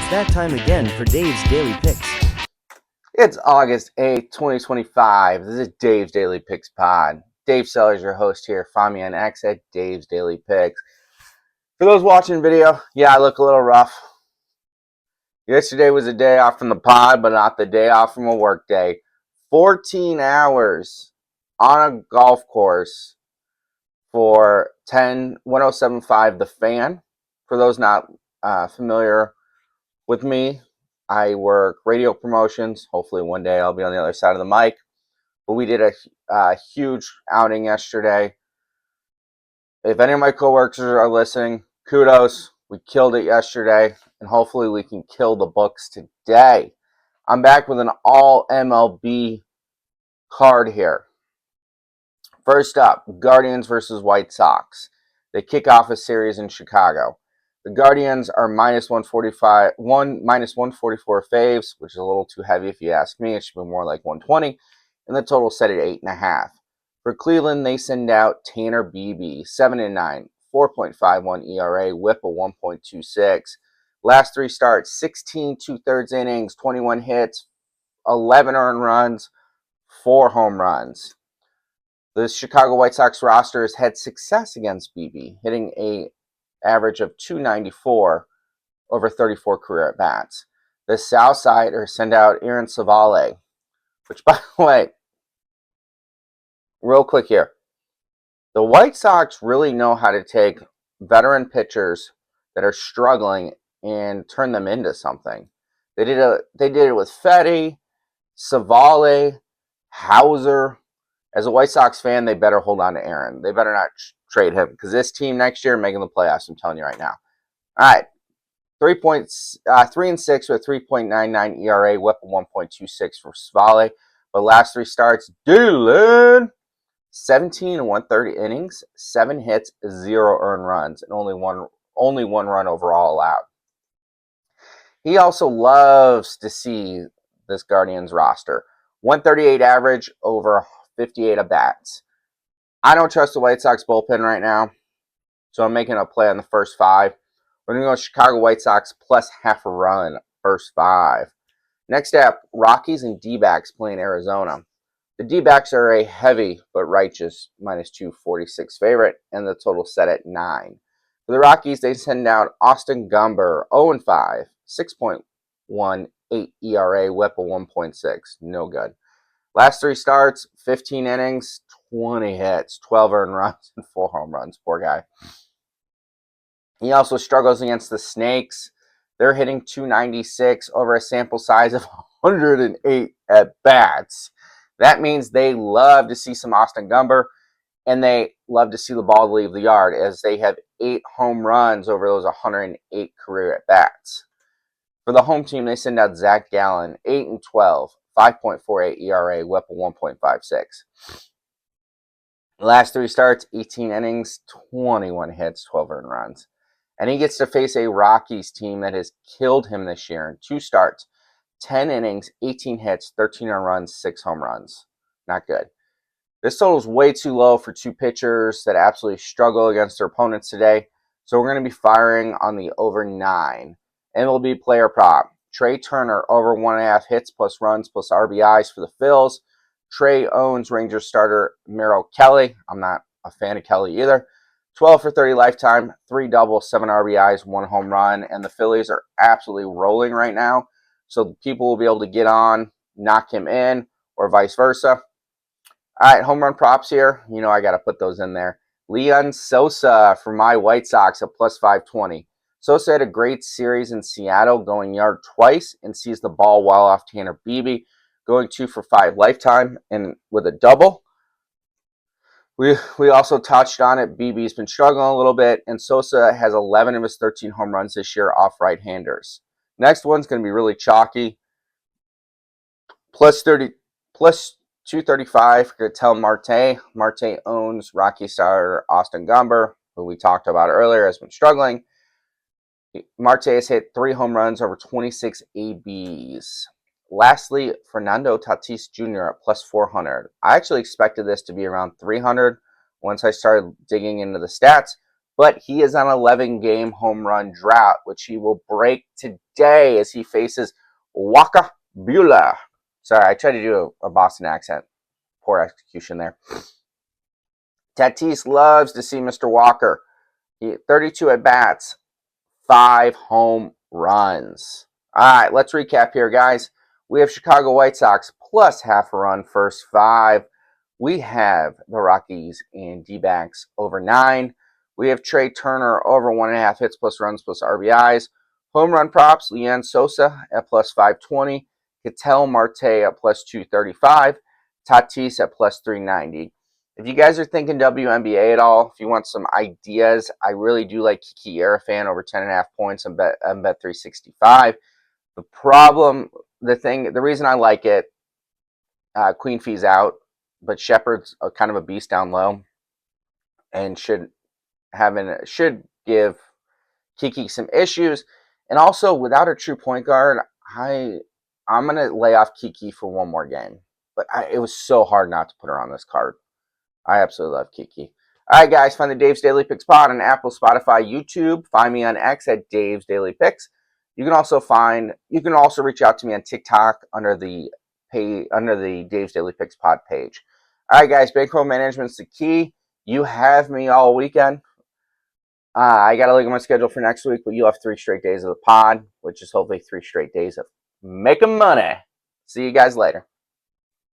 It's that time again for Dave's Daily Picks. It's August 8th, 2025. This is Dave's Daily Picks Pod. Dave Sellers, your host here. Find me on X at Dave's Daily Picks. For those watching video, yeah, I look a little rough. Yesterday was a day off from the pod, but not the day off from a work day. 14 hours on a golf course for 10-1075 The Fan. For those not familiar with me, I work radio promotions. Hopefully one day I'll be on the other side of the mic. But we did a huge outing yesterday. If any of my coworkers are listening, kudos. We killed it yesterday, and hopefully we can kill the books today. I'm back with an All-MLB card here. First up, Guardians versus White Sox. They kick off a series in Chicago. The Guardians are minus 144 faves, which is a little too heavy if you ask me. It should be more like 120, and the total set at 8.5. For Cleveland, they send out Tanner Beebe, 7-9, 4.51 ERA, WHIP of 1.26. Last three starts, 16 2/3 innings, 21 hits, 11 earned runs, 4 home runs. The Chicago White Sox roster has had success against Beebe, hitting an average of 294 over 34 career at-bats. The Southsiders send out Aaron Savale, which, by the way, real quick here, the White Sox really know how to take veteran pitchers that are struggling and turn them into something. They did it with Fetty, Savale, Hauser. As a White Sox fan, they better hold on to Aaron. They better not trade him, because this team next year making the playoffs, I'm telling you right now. All right, 3-6 with 3.99 ERA, WHIP of 1.26 for Savale. But last three starts, Dylan, 17 and 1/3 innings, 7 hits, 0 earned runs, and only one run overall allowed. He also loves to see this Guardians roster. 138 average over 58 at-bats. I don't trust the White Sox bullpen right now, so I'm making a play on the first 5. We're going to go Chicago White Sox plus half a run, first 5. Next up, Rockies and D-backs playing Arizona. The D-backs are a heavy but righteous minus 246 favorite, and the total set at 9. For the Rockies, they send out Austin Gumber, 0-5, 6.18 ERA, WHIP of 1.6. No good. Last three starts, 15 innings, 20 hits, 12 earned runs, and 4 home runs. Poor guy. He also struggles against the Snakes. They're hitting 296 over a sample size of 108 at-bats. That means they love to see some Austin Gumber, and they love to see the ball leave the yard, as they have 8 home runs over those 108 career at-bats. For the home team, they send out Zach Gallen, 8-12, 5.48 ERA, WHIP of 1.56. The last three starts, 18 innings, 21 hits, 12 earned runs. And he gets to face a Rockies team that has killed him this year in 2 starts, 10 innings, 18 hits, 13 earned runs, 6 home runs. Not good. This total is way too low for 2 pitchers that absolutely struggle against their opponents today. So we're going to be firing on the over 9. MLB player prop. Trey Turner over 1.5 hits plus runs plus RBIs for the Phils. Trey owns Rangers starter Merrill Kelly. I'm not a fan of Kelly either. 12 for 30 lifetime, 3 doubles, 7 RBIs, 1 home run, and the Phillies are absolutely rolling right now. So people will be able to get on, knock him in, or vice versa. All right, home run props here. You know I got to put those in there. Leon Sosa for my White Sox at plus 520. Sosa had a great series in Seattle, going yard twice, and sees the ball well off Tanner Beebe, going 2 for 5 lifetime and with a double. We also touched on it. Beebe's been struggling a little bit, and Sosa has 11 of his 13 home runs this year off right-handers. Next one's going to be really chalky. Plus 235 for Ketel Marte. Marte owns Rocky starter Austin Gumber, who we talked about earlier, has been struggling. Marte has hit 3 home runs over 26 ABs. Lastly, Fernando Tatis Jr. at plus 400. I actually expected this to be around 300 once I started digging into the stats, but he is on an 11-game home run drought, which he will break today as he faces Walker Buehler. Sorry, I tried to do a Boston accent. Poor execution there. Tatis loves to see Mr. Walker. 32 at-bats, 5 home runs. All right, let's recap here, guys. We have Chicago White Sox plus half a run first 5. We have the Rockies and D-backs over 9. We have Trey Turner over 1.5 hits plus runs plus RBIs. Home run props, Leon Sosa at plus 520. Ketel Marte at plus 235. Tatis at plus 390. If you guys are thinking WNBA at all, if you want some ideas, I really do like Kiki Arafan over 10.5 points on Bet365. The reason I like it, Queen Fee's out, but Shepard's kind of a beast down low, and should give Kiki some issues. And also, without a true point guard, I'm gonna lay off Kiki for one more game. But it was so hard not to put her on this card. I absolutely love Kiki. All right, guys, find the Dave's Daily Picks pod on Apple, Spotify, YouTube. Find me on X at Dave's Daily Picks. You can also reach out to me on TikTok under the Dave's Daily Picks pod page. All right, guys, bankroll management's the key. You have me all weekend. I got to look at my schedule for next week, but you'll have 3 straight days of the pod, which is hopefully 3 straight days of making money. See you guys later.